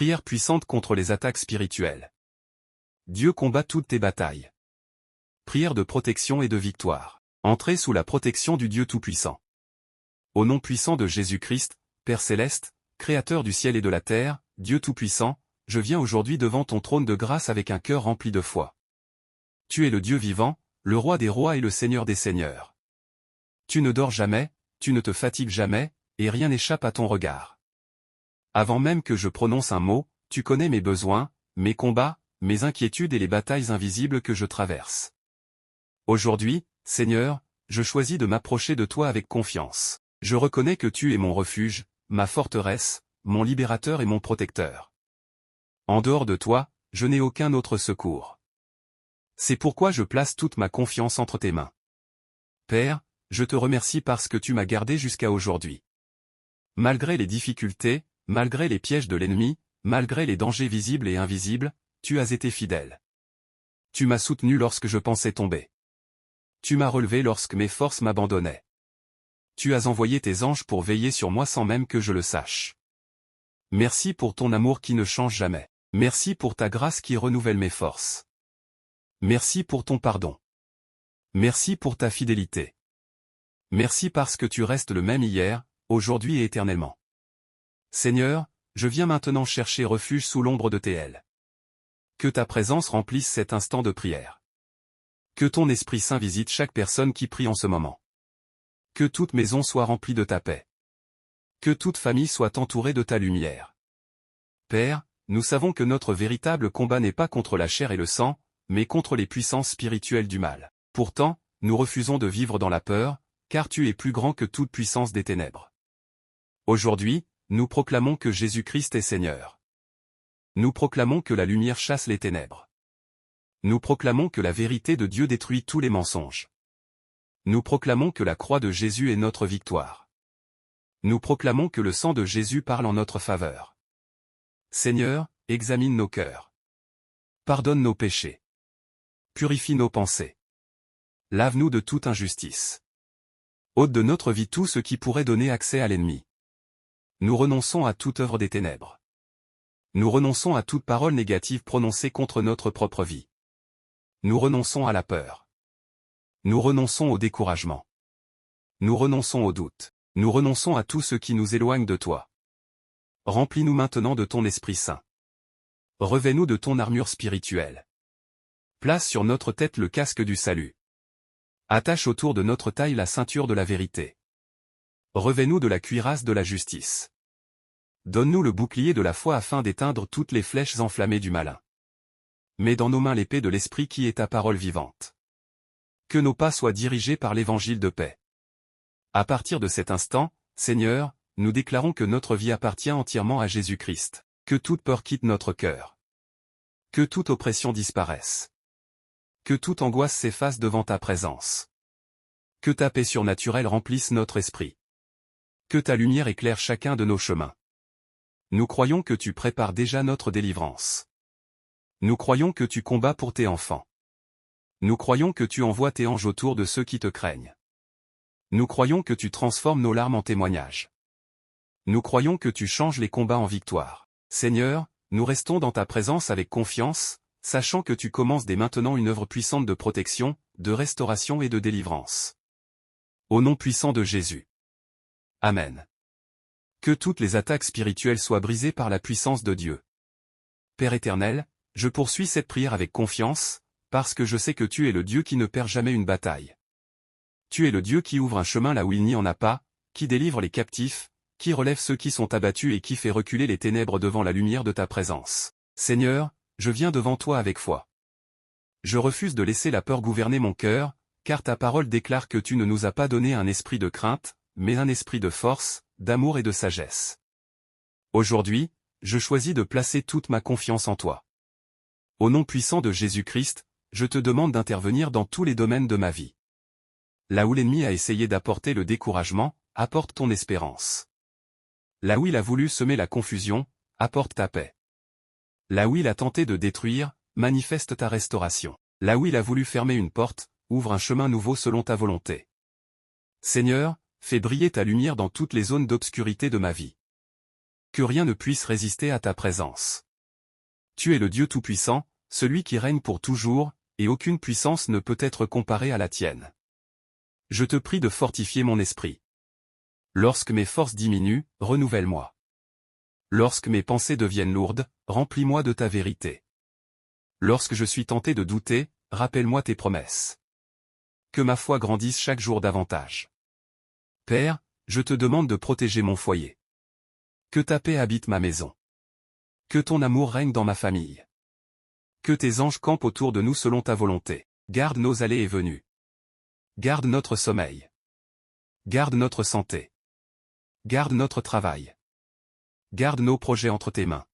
Prière puissante contre les attaques spirituelles. Dieu combat toutes tes batailles. Prière de protection et de victoire. Entrez sous la protection du Dieu Tout-Puissant. Au nom puissant de Jésus-Christ, Père céleste, Créateur du ciel et de la terre, Dieu Tout-Puissant, je viens aujourd'hui devant ton trône de grâce avec un cœur rempli de foi. Tu es le Dieu vivant, le Roi des rois et le Seigneur des seigneurs. Tu ne dors jamais, tu ne te fatigues jamais, et rien n'échappe à ton regard. Avant même que je prononce un mot, tu connais mes besoins, mes combats, mes inquiétudes et les batailles invisibles que je traverse. Aujourd'hui, Seigneur, je choisis de m'approcher de toi avec confiance. Je reconnais que tu es mon refuge, ma forteresse, mon libérateur et mon protecteur. En dehors de toi, je n'ai aucun autre secours. C'est pourquoi je place toute ma confiance entre tes mains. Père, je te remercie parce que tu m'as gardé jusqu'à aujourd'hui. Malgré les difficultés, malgré les pièges de l'ennemi, malgré les dangers visibles et invisibles, tu as été fidèle. Tu m'as soutenu lorsque je pensais tomber. Tu m'as relevé lorsque mes forces m'abandonnaient. Tu as envoyé tes anges pour veiller sur moi sans même que je le sache. Merci pour ton amour qui ne change jamais. Merci pour ta grâce qui renouvelle mes forces. Merci pour ton pardon. Merci pour ta fidélité. Merci parce que tu restes le même hier, aujourd'hui et éternellement. Seigneur, je viens maintenant chercher refuge sous l'ombre de tes ailes. Que ta présence remplisse cet instant de prière. Que ton Esprit Saint visite chaque personne qui prie en ce moment. Que toute maison soit remplie de ta paix. Que toute famille soit entourée de ta lumière. Père, nous savons que notre véritable combat n'est pas contre la chair et le sang, mais contre les puissances spirituelles du mal. Pourtant, nous refusons de vivre dans la peur, car tu es plus grand que toute puissance des ténèbres. Aujourd'hui, nous proclamons que Jésus-Christ est Seigneur. Nous proclamons que la lumière chasse les ténèbres. Nous proclamons que la vérité de Dieu détruit tous les mensonges. Nous proclamons que la croix de Jésus est notre victoire. Nous proclamons que le sang de Jésus parle en notre faveur. Seigneur, examine nos cœurs. Pardonne nos péchés. Purifie nos pensées. Lave-nous de toute injustice. Ôte de notre vie tout ce qui pourrait donner accès à l'ennemi. Nous renonçons à toute œuvre des ténèbres. Nous renonçons à toute parole négative prononcée contre notre propre vie. Nous renonçons à la peur. Nous renonçons au découragement. Nous renonçons au doute. Nous renonçons à tout ce qui nous éloigne de toi. Remplis-nous maintenant de ton Esprit Saint. Revêt-nous de ton armure spirituelle. Place sur notre tête le casque du salut. Attache autour de notre taille la ceinture de la vérité. Revêt-nous de la cuirasse de la justice. Donne-nous le bouclier de la foi afin d'éteindre toutes les flèches enflammées du malin. Mets dans nos mains l'épée de l'Esprit qui est ta parole vivante. Que nos pas soient dirigés par l'évangile de paix. À partir de cet instant, Seigneur, nous déclarons que notre vie appartient entièrement à Jésus-Christ. Que toute peur quitte notre cœur. Que toute oppression disparaisse. Que toute angoisse s'efface devant ta présence. Que ta paix surnaturelle remplisse notre esprit. Que ta lumière éclaire chacun de nos chemins. Nous croyons que tu prépares déjà notre délivrance. Nous croyons que tu combats pour tes enfants. Nous croyons que tu envoies tes anges autour de ceux qui te craignent. Nous croyons que tu transformes nos larmes en témoignages. Nous croyons que tu changes les combats en victoire. Seigneur, nous restons dans ta présence avec confiance, sachant que tu commences dès maintenant une œuvre puissante de protection, de restauration et de délivrance. Au nom puissant de Jésus. Amen. Que toutes les attaques spirituelles soient brisées par la puissance de Dieu. Père éternel, je poursuis cette prière avec confiance, parce que je sais que tu es le Dieu qui ne perd jamais une bataille. Tu es le Dieu qui ouvre un chemin là où il n'y en a pas, qui délivre les captifs, qui relève ceux qui sont abattus et qui fait reculer les ténèbres devant la lumière de ta présence. Seigneur, je viens devant toi avec foi. Je refuse de laisser la peur gouverner mon cœur, car ta parole déclare que tu ne nous as pas donné un esprit de crainte, mais un esprit de force, d'amour et de sagesse. Aujourd'hui, je choisis de placer toute ma confiance en toi. Au nom puissant de Jésus-Christ, je te demande d'intervenir dans tous les domaines de ma vie. Là où l'ennemi a essayé d'apporter le découragement, apporte ton espérance. Là où il a voulu semer la confusion, apporte ta paix. Là où il a tenté de détruire, manifeste ta restauration. Là où il a voulu fermer une porte, ouvre un chemin nouveau selon ta volonté. Seigneur, fais briller ta lumière dans toutes les zones d'obscurité de ma vie. Que rien ne puisse résister à ta présence. Tu es le Dieu Tout-Puissant, celui qui règne pour toujours, et aucune puissance ne peut être comparée à la tienne. Je te prie de fortifier mon esprit. Lorsque mes forces diminuent, renouvelle-moi. Lorsque mes pensées deviennent lourdes, remplis-moi de ta vérité. Lorsque je suis tenté de douter, rappelle-moi tes promesses. Que ma foi grandisse chaque jour davantage. Père, je te demande de protéger mon foyer. Que ta paix habite ma maison. Que ton amour règne dans ma famille. Que tes anges campent autour de nous selon ta volonté. Garde nos allées et venues. Garde notre sommeil. Garde notre santé. Garde notre travail. Garde nos projets entre tes mains.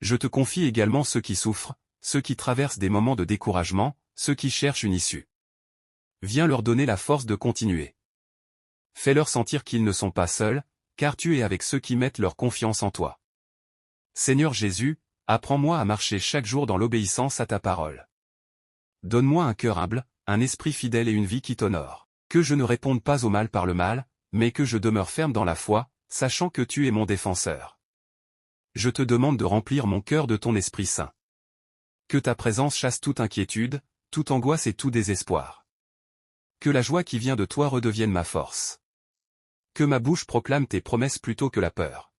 Je te confie également ceux qui souffrent, ceux qui traversent des moments de découragement, ceux qui cherchent une issue. Viens leur donner la force de continuer. Fais-leur sentir qu'ils ne sont pas seuls, car tu es avec ceux qui mettent leur confiance en toi. Seigneur Jésus, apprends-moi à marcher chaque jour dans l'obéissance à ta parole. Donne-moi un cœur humble, un esprit fidèle et une vie qui t'honore. Que je ne réponde pas au mal par le mal, mais que je demeure ferme dans la foi, sachant que tu es mon défenseur. Je te demande de remplir mon cœur de ton Esprit Saint. Que ta présence chasse toute inquiétude, toute angoisse et tout désespoir. Que la joie qui vient de toi redevienne ma force. Que ma bouche proclame tes promesses plutôt que la peur.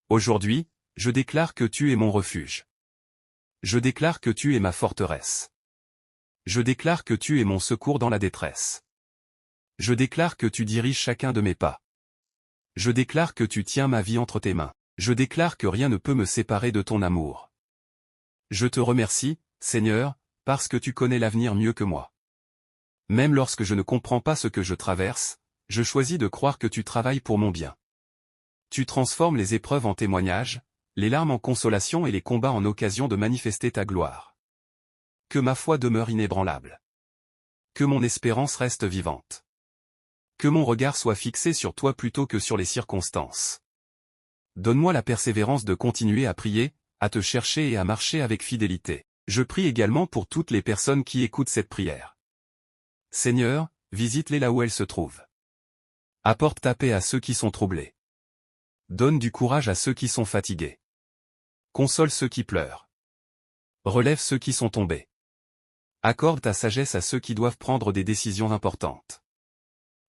Aujourd'hui, je déclare que tu es mon refuge. Je déclare que tu es ma forteresse. Je déclare que tu es mon secours dans la détresse. Je déclare que tu diriges chacun de mes pas. Je déclare que tu tiens ma vie entre tes mains. Je déclare que rien ne peut me séparer de ton amour. Je te remercie, Seigneur, parce que tu connais l'avenir mieux que moi. Même lorsque je ne comprends pas ce que je traverse, je choisis de croire que tu travailles pour mon bien. Tu transformes les épreuves en témoignages, les larmes en consolation et les combats en occasion de manifester ta gloire. Que ma foi demeure inébranlable. Que mon espérance reste vivante. Que mon regard soit fixé sur toi plutôt que sur les circonstances. Donne-moi la persévérance de continuer à prier, à te chercher et à marcher avec fidélité. Je prie également pour toutes les personnes qui écoutent cette prière. Seigneur, visite-les là où elles se trouvent. Apporte ta paix à ceux qui sont troublés. Donne du courage à ceux qui sont fatigués. Console ceux qui pleurent. Relève ceux qui sont tombés. Accorde ta sagesse à ceux qui doivent prendre des décisions importantes.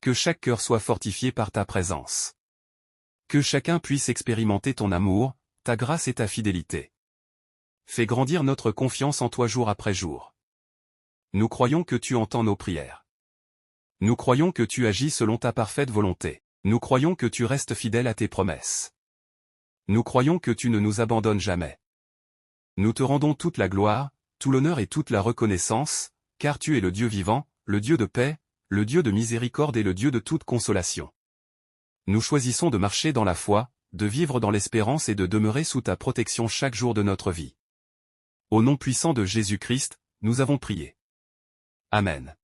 Que chaque cœur soit fortifié par ta présence. Que chacun puisse expérimenter ton amour, ta grâce et ta fidélité. Fais grandir notre confiance en toi jour après jour. Nous croyons que tu entends nos prières. Nous croyons que tu agis selon ta parfaite volonté. Nous croyons que tu restes fidèle à tes promesses. Nous croyons que tu ne nous abandonnes jamais. Nous te rendons toute la gloire, tout l'honneur et toute la reconnaissance, car tu es le Dieu vivant, le Dieu de paix, le Dieu de miséricorde et le Dieu de toute consolation. Nous choisissons de marcher dans la foi, de vivre dans l'espérance et de demeurer sous ta protection chaque jour de notre vie. Au nom puissant de Jésus-Christ, nous avons prié. Amen.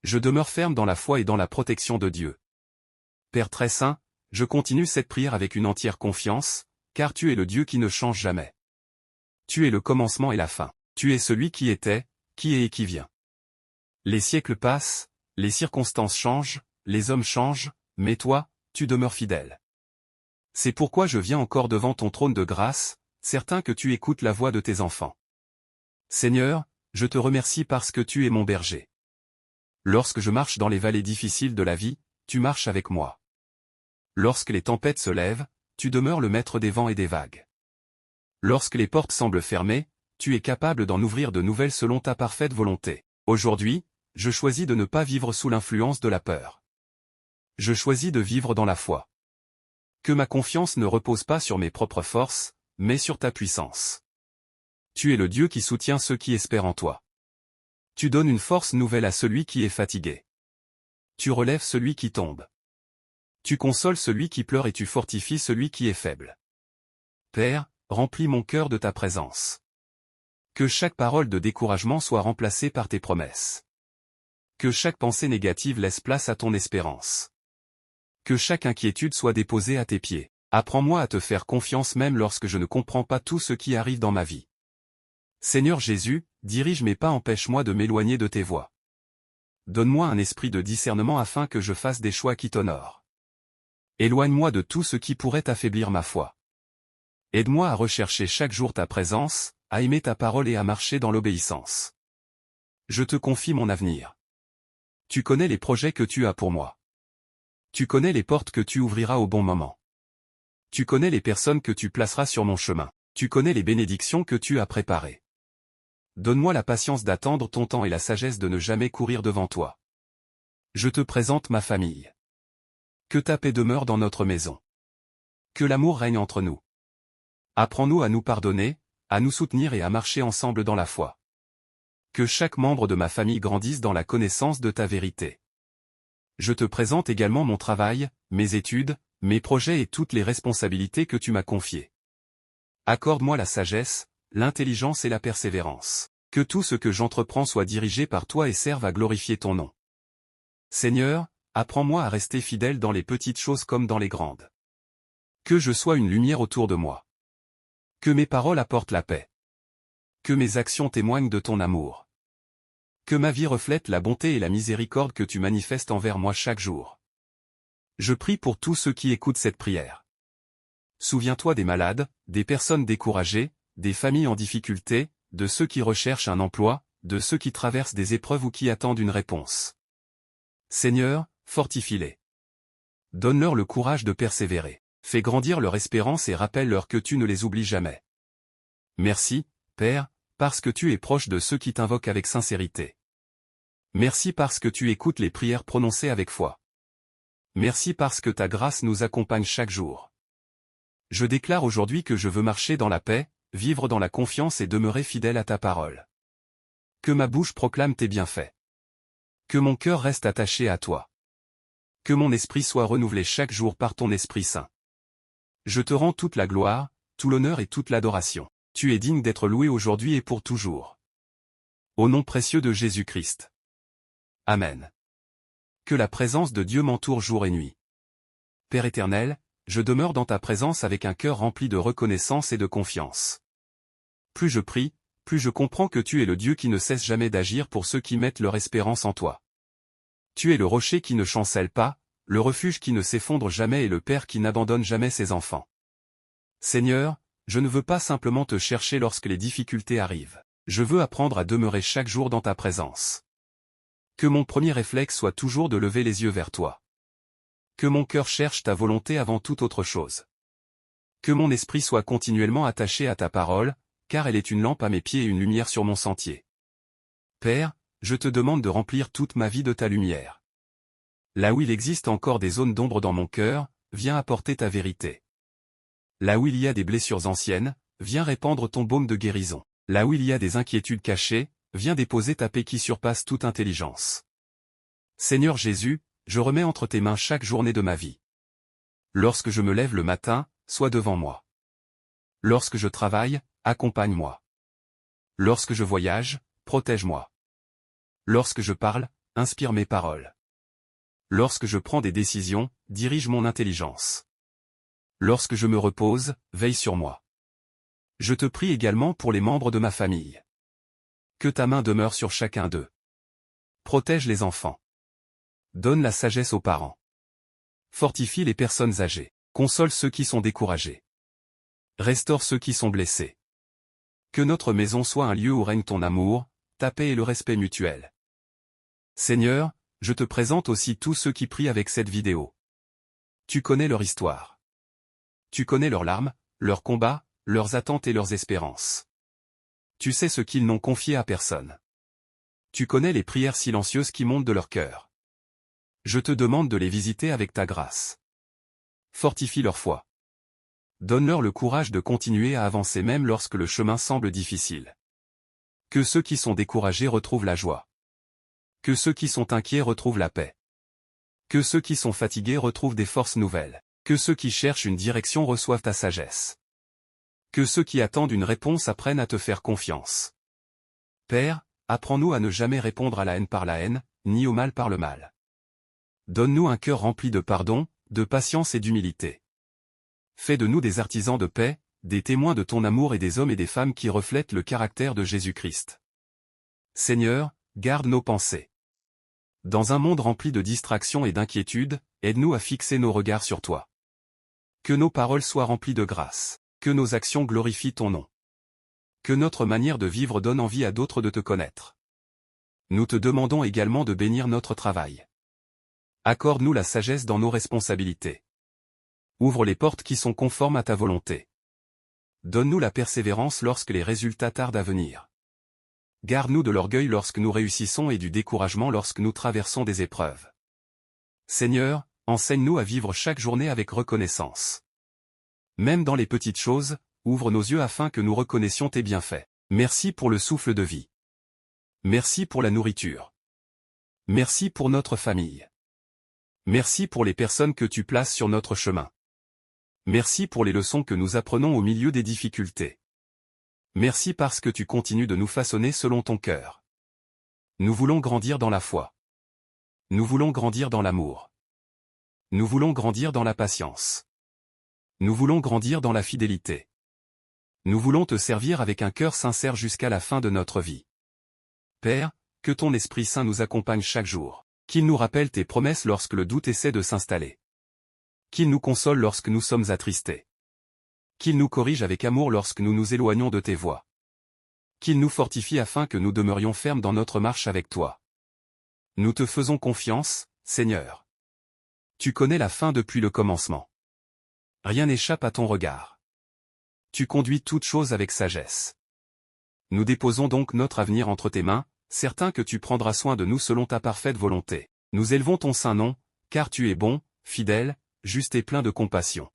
Je demeure ferme dans la foi et dans la protection de Dieu. Père très saint, je continue cette prière avec une entière confiance, car tu es le Dieu qui ne change jamais. Tu es le commencement et la fin. Tu es celui qui était, qui est et qui vient. Les siècles passent, les circonstances changent, les hommes changent, mais toi, tu demeures fidèle. C'est pourquoi je viens encore devant ton trône de grâce, certain que tu écoutes la voix de tes enfants. Seigneur, je te remercie parce que tu es mon berger. Lorsque je marche dans les vallées difficiles de la vie, tu marches avec moi. Lorsque les tempêtes se lèvent, tu demeures le maître des vents et des vagues. Lorsque les portes semblent fermées, tu es capable d'en ouvrir de nouvelles selon ta parfaite volonté. Aujourd'hui, je choisis de ne pas vivre sous l'influence de la peur. Je choisis de vivre dans la foi. Que ma confiance ne repose pas sur mes propres forces, mais sur ta puissance. Tu es le Dieu qui soutient ceux qui espèrent en toi. Tu donnes une force nouvelle à celui qui est fatigué. Tu relèves celui qui tombe. Tu consoles celui qui pleure et tu fortifies celui qui est faible. Père, remplis mon cœur de ta présence. Que chaque parole de découragement soit remplacée par tes promesses. Que chaque pensée négative laisse place à ton espérance. Que chaque inquiétude soit déposée à tes pieds. Apprends-moi à te faire confiance même lorsque je ne comprends pas tout ce qui arrive dans ma vie. Seigneur Jésus, dirige mes pas, empêche-moi de m'éloigner de tes voies. Donne-moi un esprit de discernement afin que je fasse des choix qui t'honorent. Éloigne-moi de tout ce qui pourrait affaiblir ma foi. Aide-moi à rechercher chaque jour ta présence, à aimer ta parole et à marcher dans l'obéissance. Je te confie mon avenir. Tu connais les projets que tu as pour moi. Tu connais les portes que tu ouvriras au bon moment. Tu connais les personnes que tu placeras sur mon chemin. Tu connais les bénédictions que tu as préparées. Donne-moi la patience d'attendre ton temps et la sagesse de ne jamais courir devant toi. Je te présente ma famille. Que ta paix demeure dans notre maison. Que l'amour règne entre nous. Apprends-nous à nous pardonner, à nous soutenir et à marcher ensemble dans la foi. Que chaque membre de ma famille grandisse dans la connaissance de ta vérité. Je te présente également mon travail, mes études, mes projets et toutes les responsabilités que tu m'as confiées. Accorde-moi la sagesse, l'intelligence et la persévérance. Que tout ce que j'entreprends soit dirigé par toi et serve à glorifier ton nom. Seigneur, apprends-moi à rester fidèle dans les petites choses comme dans les grandes. Que je sois une lumière autour de moi. Que mes paroles apportent la paix. Que mes actions témoignent de ton amour. Que ma vie reflète la bonté et la miséricorde que tu manifestes envers moi chaque jour. Je prie pour tous ceux qui écoutent cette prière. Souviens-toi des malades, des personnes découragées, des familles en difficulté, de ceux qui recherchent un emploi, de ceux qui traversent des épreuves ou qui attendent une réponse. Seigneur, fortifie-les. Donne-leur le courage de persévérer. Fais grandir leur espérance et rappelle-leur que tu ne les oublies jamais. Merci, Père, parce que tu es proche de ceux qui t'invoquent avec sincérité. Merci parce que tu écoutes les prières prononcées avec foi. Merci parce que ta grâce nous accompagne chaque jour. Je déclare aujourd'hui que je veux marcher dans la paix, vivre dans la confiance et demeurer fidèle à ta parole. Que ma bouche proclame tes bienfaits. Que mon cœur reste attaché à toi. Que mon esprit soit renouvelé chaque jour par ton Esprit Saint. Je te rends toute la gloire, tout l'honneur et toute l'adoration. Tu es digne d'être loué aujourd'hui et pour toujours. Au nom précieux de Jésus-Christ. Amen. Que la présence de Dieu m'entoure jour et nuit. Père éternel, je demeure dans ta présence avec un cœur rempli de reconnaissance et de confiance. Plus je prie, plus je comprends que tu es le Dieu qui ne cesse jamais d'agir pour ceux qui mettent leur espérance en toi. Tu es le rocher qui ne chancelle pas, le refuge qui ne s'effondre jamais et le Père qui n'abandonne jamais ses enfants. Seigneur, je ne veux pas simplement te chercher lorsque les difficultés arrivent. Je veux apprendre à demeurer chaque jour dans ta présence. Que mon premier réflexe soit toujours de lever les yeux vers toi. Que mon cœur cherche ta volonté avant toute autre chose. Que mon esprit soit continuellement attaché à ta parole, car elle est une lampe à mes pieds et une lumière sur mon sentier. Père, je te demande de remplir toute ma vie de ta lumière. Là où il existe encore des zones d'ombre dans mon cœur, viens apporter ta vérité. Là où il y a des blessures anciennes, viens répandre ton baume de guérison. Là où il y a des inquiétudes cachées, viens déposer ta paix qui surpasse toute intelligence. Seigneur Jésus, je remets entre tes mains chaque journée de ma vie. Lorsque je me lève le matin, sois devant moi. Lorsque je travaille, accompagne-moi. Lorsque je voyage, protège-moi. Lorsque je parle, inspire mes paroles. Lorsque je prends des décisions, dirige mon intelligence. Lorsque je me repose, veille sur moi. Je te prie également pour les membres de ma famille. Que ta main demeure sur chacun d'eux. Protège les enfants. Donne la sagesse aux parents. Fortifie les personnes âgées. Console ceux qui sont découragés. Restaure ceux qui sont blessés. Que notre maison soit un lieu où règne ton amour, ta paix et le respect mutuel. Seigneur, je te présente aussi tous ceux qui prient avec cette vidéo. Tu connais leur histoire. Tu connais leurs larmes, leurs combats, leurs attentes et leurs espérances. Tu sais ce qu'ils n'ont confié à personne. Tu connais les prières silencieuses qui montent de leur cœur. Je te demande de les visiter avec ta grâce. Fortifie leur foi. Donne-leur le courage de continuer à avancer même lorsque le chemin semble difficile. Que ceux qui sont découragés retrouvent la joie. Que ceux qui sont inquiets retrouvent la paix. Que ceux qui sont fatigués retrouvent des forces nouvelles. Que ceux qui cherchent une direction reçoivent ta sagesse. Que ceux qui attendent une réponse apprennent à te faire confiance. Père, apprends-nous à ne jamais répondre à la haine par la haine, ni au mal par le mal. Donne-nous un cœur rempli de pardon, de patience et d'humilité. Fais de nous des artisans de paix, des témoins de ton amour et des hommes et des femmes qui reflètent le caractère de Jésus-Christ. Seigneur, garde nos pensées. Dans un monde rempli de distractions et d'inquiétudes, aide-nous à fixer nos regards sur toi. Que nos paroles soient remplies de grâce. Que nos actions glorifient ton nom. Que notre manière de vivre donne envie à d'autres de te connaître. Nous te demandons également de bénir notre travail. Accorde-nous la sagesse dans nos responsabilités. Ouvre les portes qui sont conformes à ta volonté. Donne-nous la persévérance lorsque les résultats tardent à venir. Garde-nous de l'orgueil lorsque nous réussissons et du découragement lorsque nous traversons des épreuves. Seigneur, enseigne-nous à vivre chaque journée avec reconnaissance. Même dans les petites choses, ouvre nos yeux afin que nous reconnaissions tes bienfaits. Merci pour le souffle de vie. Merci pour la nourriture. Merci pour notre famille. Merci pour les personnes que tu places sur notre chemin. Merci pour les leçons que nous apprenons au milieu des difficultés. Merci parce que tu continues de nous façonner selon ton cœur. Nous voulons grandir dans la foi. Nous voulons grandir dans l'amour. Nous voulons grandir dans la patience. Nous voulons grandir dans la fidélité. Nous voulons te servir avec un cœur sincère jusqu'à la fin de notre vie. Père, que ton Esprit Saint nous accompagne chaque jour. Qu'il nous rappelle tes promesses lorsque le doute essaie de s'installer. Qu'il nous console lorsque nous sommes attristés. Qu'il nous corrige avec amour lorsque nous nous éloignons de tes voies. Qu'il nous fortifie afin que nous demeurions fermes dans notre marche avec toi. Nous te faisons confiance, Seigneur. Tu connais la fin depuis le commencement. Rien n'échappe à ton regard. Tu conduis toutes choses avec sagesse. Nous déposons donc notre avenir entre tes mains, certains que tu prendras soin de nous selon ta parfaite volonté. Nous élevons ton saint nom, car tu es bon, fidèle, juste et plein de compassion.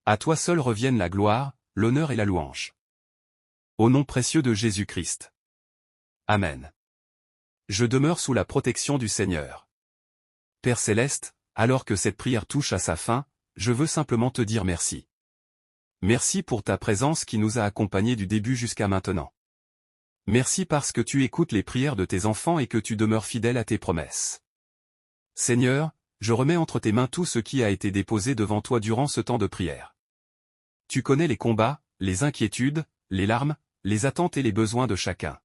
À toi seul reviennent la gloire, l'honneur et la louange. Au nom précieux de Jésus-Christ. Amen. Je demeure sous la protection du Seigneur. Père céleste, alors que cette prière touche à sa fin, je veux simplement te dire merci. Merci pour ta présence qui nous a accompagnés du début jusqu'à maintenant. Merci parce que tu écoutes les prières de tes enfants et que tu demeures fidèle à tes promesses. Seigneur, je remets entre tes mains tout ce qui a été déposé devant toi durant ce temps de prière. Tu connais les combats, les inquiétudes, les larmes, les attentes et les besoins de chacun.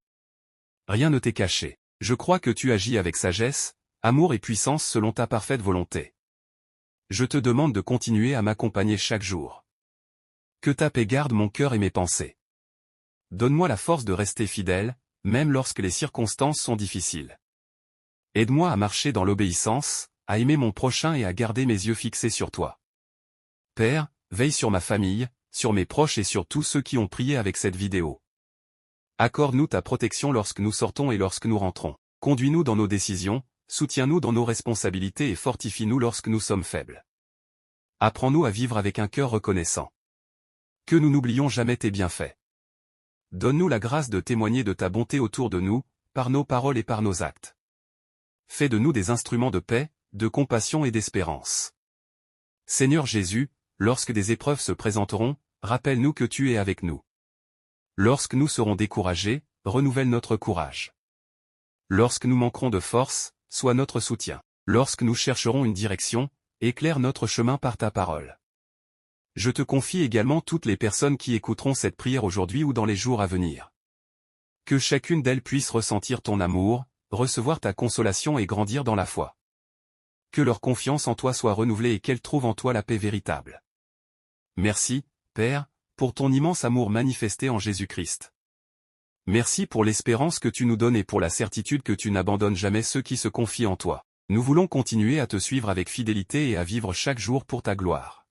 Rien ne t'est caché. Je crois que tu agis avec sagesse, amour et puissance selon ta parfaite volonté. Je te demande de continuer à m'accompagner chaque jour. Que ta paix garde mon cœur et mes pensées. Donne-moi la force de rester fidèle, même lorsque les circonstances sont difficiles. Aide-moi à marcher dans l'obéissance, à aimer mon prochain et à garder mes yeux fixés sur toi. Père, veille sur ma famille, sur mes proches et sur tous ceux qui ont prié avec cette vidéo. Accorde-nous ta protection lorsque nous sortons et lorsque nous rentrons. Conduis-nous dans nos décisions, soutiens-nous dans nos responsabilités et fortifie-nous lorsque nous sommes faibles. Apprends-nous à vivre avec un cœur reconnaissant. Que nous n'oublions jamais tes bienfaits. Donne-nous la grâce de témoigner de ta bonté autour de nous, par nos paroles et par nos actes. Fais de nous des instruments de paix, de compassion et d'espérance. Seigneur Jésus, lorsque des épreuves se présenteront, rappelle-nous que tu es avec nous. Lorsque nous serons découragés, renouvelle notre courage. Lorsque nous manquerons de force, sois notre soutien. Lorsque nous chercherons une direction, éclaire notre chemin par ta parole. Je te confie également toutes les personnes qui écouteront cette prière aujourd'hui ou dans les jours à venir. Que chacune d'elles puisse ressentir ton amour, recevoir ta consolation et grandir dans la foi. Que leur confiance en toi soit renouvelée et qu'elles trouvent en toi la paix véritable. Merci, Père, pour ton immense amour manifesté en Jésus-Christ. Merci pour l'espérance que tu nous donnes et pour la certitude que tu n'abandonnes jamais ceux qui se confient en toi. Nous voulons continuer à te suivre avec fidélité et à vivre chaque jour pour ta gloire.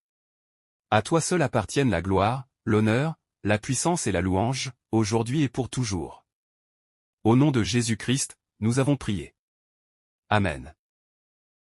À toi seul appartiennent la gloire, l'honneur, la puissance et la louange, aujourd'hui et pour toujours. Au nom de Jésus-Christ, nous avons prié. Amen.